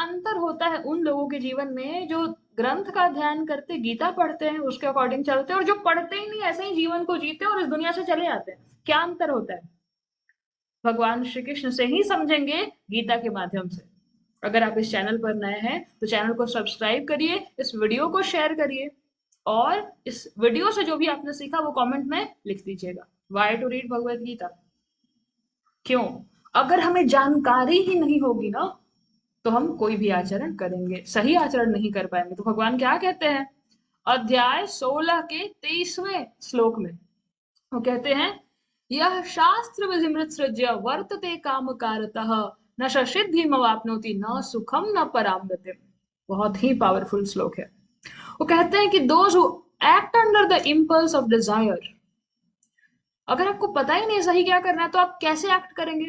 अंतर होता है उन लोगों के जीवन में जो ग्रंथ का ध्यान करते, गीता पढ़ते हैं, उसके अकॉर्डिंग चलते हैं, और जो पढ़ते ही नहीं, ऐसे ही जीवन को जीते और इस दुनिया से चले जाते हैं? क्या अंतर होता है? भगवान श्री कृष्ण से ही समझेंगे, गीता के माध्यम से। अगर आप इस चैनल पर नए हैं तो चैनल को सब्सक्राइब करिए, इस वीडियो को शेयर करिए, और इस वीडियो से जो भी आपने सीखा वो कमेंट में लिख दीजिएगा। Y to read Bhagavad Gita? क्यों? अगर हमें जानकारी ही नहीं होगी ना, तो हम कोई भी आचरण करेंगे, सही आचरण नहीं कर पाएंगे। तो भगवान क्या कहते हैं अध्याय 16 के 23वें श्लोक में? वो कहते हैं, यह शास्त्र विधिमृत सृज्य वर्तते काम कारतः न सिद्धिमवाप्नोति न सुखम न पराम गतिम। बहुत ही पावरफुल श्लोक है। वो कहते हैं कि those who act under the impulse of desire, अगर आपको पता ही नहीं है सही क्या करना है तो आप कैसे एक्ट करेंगे?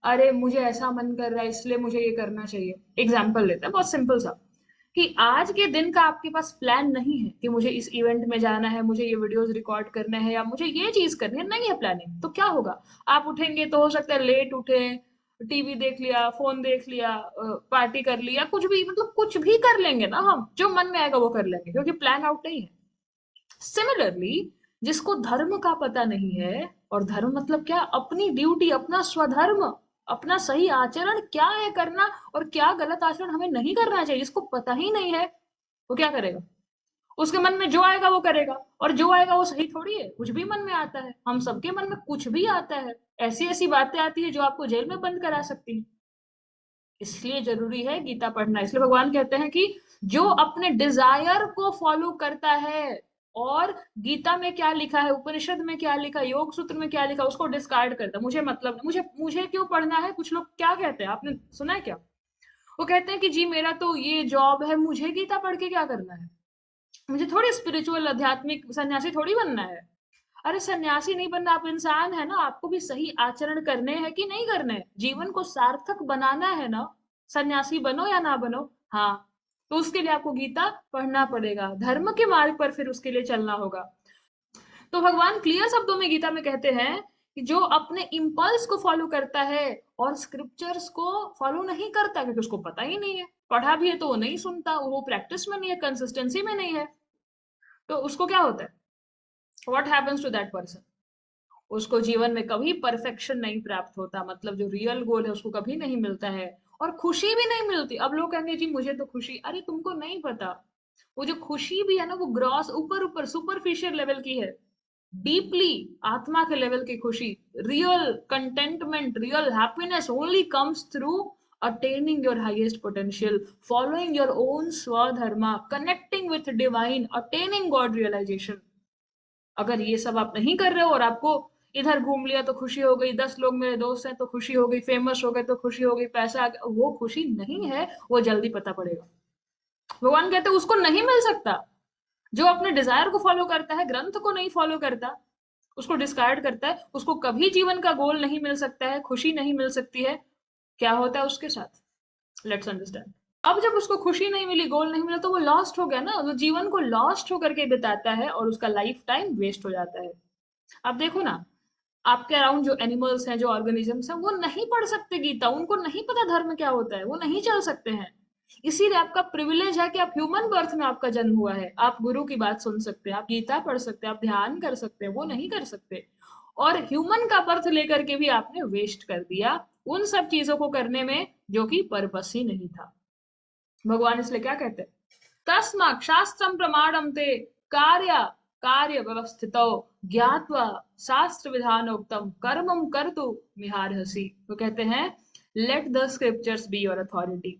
अरे मुझे ऐसा मन कर रहा है इसलिए मुझे ये करना चाहिए। एग्जाम्पल लेते हैं बहुत सिंपल सा, कि आज के दिन का आपके पास प्लान नहीं है कि मुझे इस इवेंट में जाना है, मुझे ये वीडियोस रिकॉर्ड करने हैं, या मुझे ये चीज करनी है, नहीं है प्लानिंग, तो क्या होगा? आप उठेंगे तो हो सकता है लेट उठे, टीवी देख लिया, फोन देख लिया, पार्टी कर लिया, कुछ भी, मतलब कुछ भी कर लेंगे ना, हम जो मन में आएगा वो कर लेंगे, क्योंकि प्लान आउट नहीं है। सिमिलरली, जिसको धर्म का पता नहीं है, और धर्म मतलब क्या? अपनी ड्यूटी, अपना स्वधर्म, अपना सही आचरण क्या है करना, और क्या गलत आचरण हमें नहीं करना चाहिए, जिसको पता ही नहीं है, वो क्या करेगा? उसके मन में जो आएगा वो करेगा, और जो आएगा वो सही थोड़ी है, कुछ भी मन में आता है, हम सबके मन में कुछ भी आता है। ऐसी ऐसी बातें आती है जो आपको जेल में बंद करा सकती हैं। इसलिए जरूरी है गीता पढ़ना। इसलिए भगवान कहते हैं कि जो अपने डिजायर को फॉलो करता है, और गीता में क्या लिखा है, उपनिषद में क्या लिखा, योग सूत्र में क्या लिखा, उसको डिस्कार्ड करता है, मुझे मतलब नहीं, मुझे मुझे क्यों पढ़ना है। कुछ लोग क्या कहते हैं, आपने सुना है क्या? वो कहते हैं कि जी मेरा तो ये जॉब है, मुझे गीता पढ़ के क्या करना है, मुझे थोड़ी स्पिरिचुअल आध्यात्मिक सन्यासी थोड़ी बनना है। अरे सन्यासी नहीं बनना, आप इंसान है ना, आपको भी सही आचरण करने हैं कि नहीं करने हैं, जीवन को सार्थक बनाना है ना। सन्यासी बनो या ना बनो, हाँ, तो उसके लिए आपको गीता पढ़ना पड़ेगा, धर्म के मार्ग पर फिर उसके लिए चलना होगा। तो भगवान क्लियर शब्दों में गीता में कहते हैं कि जो अपने इम्पल्स को फॉलो करता है और स्क्रिप्चर्स को फॉलो नहीं करता, क्योंकि उसको पता ही नहीं है, पढ़ा भी है तो वो नहीं सुनता, वो प्रैक्टिस में नहीं है, कंसिस्टेंसी में नहीं है, तो उसको क्या होता है? What happens to that person? उसको जीवन में कभी परफेक्शन नहीं प्राप्त होता, मतलब जो रियल गोल है उसको कभी नहीं मिलता है, और खुशी भी नहीं मिलती। अब लोग कहेंगे जी मुझे तो खुशी, अरे तुमको नहीं पता, वो जो खुशी भी है ना, वो ग्रॉस, ऊपर ऊपर सुपरफिशियल लेवल की है। डीपली आत्मा के लेवल की खुशी, real contentment, real happiness only comes through attaining your highest potential, following your own swadharma, connecting with divine, attaining god realization। अगर ये सब आप नहीं कर रहे हो, और आपको इधर घूम लिया तो खुशी हो गई, 10 लोग मेरे दोस्त हैं तो खुशी हो गई, फेमस हो गए तो खुशी हो गई, पैसा आ गया, वो खुशी नहीं है, वो जल्दी पता पड़ेगा। भगवान कहते हैं उसको नहीं मिल सकता। जो अपने डिजायर को फॉलो करता है, ग्रंथ को नहीं फॉलो करता, उसको डिस्कार्ड करता है, उसको कभी जीवन का गोल नहीं मिल सकता है, खुशी नहीं मिल सकती है। क्या होता है उसके साथ? Let's understand. अब जब उसको खुशी नहीं मिली, गोल नहीं मिला, तो वो लॉस्ट हो गया ना, वो जीवन को लॉस्ट होकर के बिताता है, और उसका लाइफ टाइम वेस्ट हो जाता है। अब देखो ना, आपके अराउंड जो एनिमल्स हैं, जो ऑर्गेनिजम्स हैं, वो नहीं पढ़ सकते गीता, उनको नहीं पता धर्म क्या होता है, वो नहीं चल सकते हैं। इसीलिए आपका प्रिविलेज है कि आप ह्यूमन बर्थ में आपका जन्म हुआ है, आप गुरु की बात सुन सकते हैं, आप गीता पढ़ सकते हैं, आप ध्यान कर सकते हैं, वो नहीं कर सकते। और ह्यूमन का बर्थ लेकर के भी आपने वेस्ट कर दिया उन सब चीजों को करने में जो कि पर्पस ही नहीं था। भगवान इसलिए क्या कहते हैं, तस्मात् शास्त्रम प्रमाणम ते कार्य कार्य व्यवस्थितो ज्ञात्वा शास्त्र विधानोक्तम कर्मम कर्तु मिहारहसि। वो कहते हैं, let the scriptures be your authority.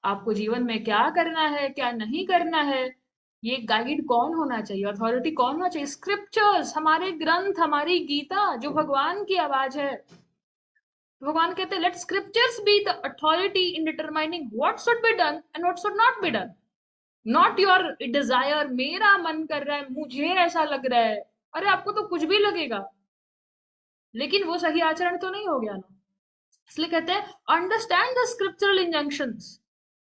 आपको जीवन में क्या करना है, क्या नहीं करना है, ये गाइड कौन होना चाहिए, अथॉरिटी कौन होना चाहिए? स्क्रिप्चर्स, हमारे ग्रंथ, हमारी गीता जो भगवान की आवाज है। भगवान कहते हैं, let scriptures be the authority in determining what should be done and what should not be done. Not your desire, मेरा मन कर रहा है, मुझे ऐसा लग रहा है। अरे आपको तो कुछ भी लगेगा, लेकिन वो सही आचरण तो नहीं हो गया ना। इसलिए कहते हैं, अंडरस्टैंड द स्क्रिप्चरल इंजंक्शंस।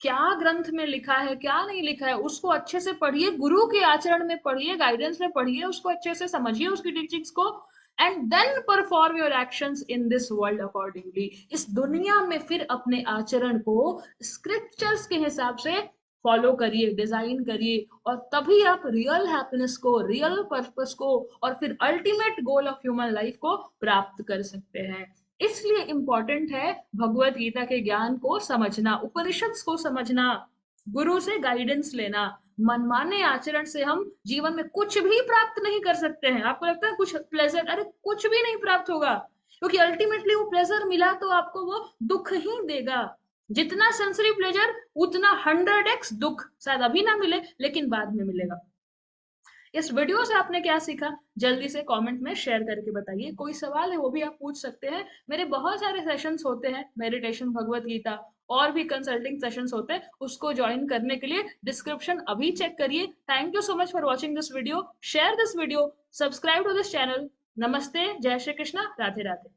क्या ग्रंथ में लिखा है, क्या नहीं लिखा है, उसको अच्छे से पढ़िए, गुरु के आचरण में पढ़िए, गाइडेंस में पढ़िए, उसको अच्छे से समझिए, उसकी टीचिंग्स को, and then perform your actions in this world accordingly. इस दुनिया में फिर अपने आचरण को स्क्रिप्चर्स के हिसाब से फॉलो करिए, डिजाइन करिए, और तभी आप रियल हैप्पीनेस को, रियल पर्पस को, और फिर ultimate goal of human life को प्राप्त कर सकते हैं। इसलिए इंपॉर्टेंट है भगवत गीता के ज्ञान को समझना, उपनिषद को समझना, गुरु से गाइडेंस लेना। मनमाने आचरण से हम जीवन में कुछ भी प्राप्त नहीं कर सकते हैं। आपको लगता है कुछ प्लेजर, अरे कुछ भी नहीं प्राप्त होगा, क्योंकि अल्टीमेटली वो प्लेजर मिला तो आपको वो दुख ही देगा। जितना सेंसरी प्लेजर उतना 100x दुख, शायद अभी ना मिले लेकिन बाद में मिलेगा। इस वीडियो से आपने क्या सीखा, जल्दी से कमेंट में शेयर करके बताइए। कोई सवाल है वो भी आप पूछ सकते हैं। मेरे बहुत सारे सेशंस होते हैं, मेडिटेशन, भगवत गीता, और भी कंसल्टिंग सेशंस होते हैं। उसको ज्वाइन करने के लिए डिस्क्रिप्शन अभी चेक करिए। Thank you so much for watching this video. Share this video, subscribe to this channel. नमस्ते, जय श्री कृष्णा, राधे राधे।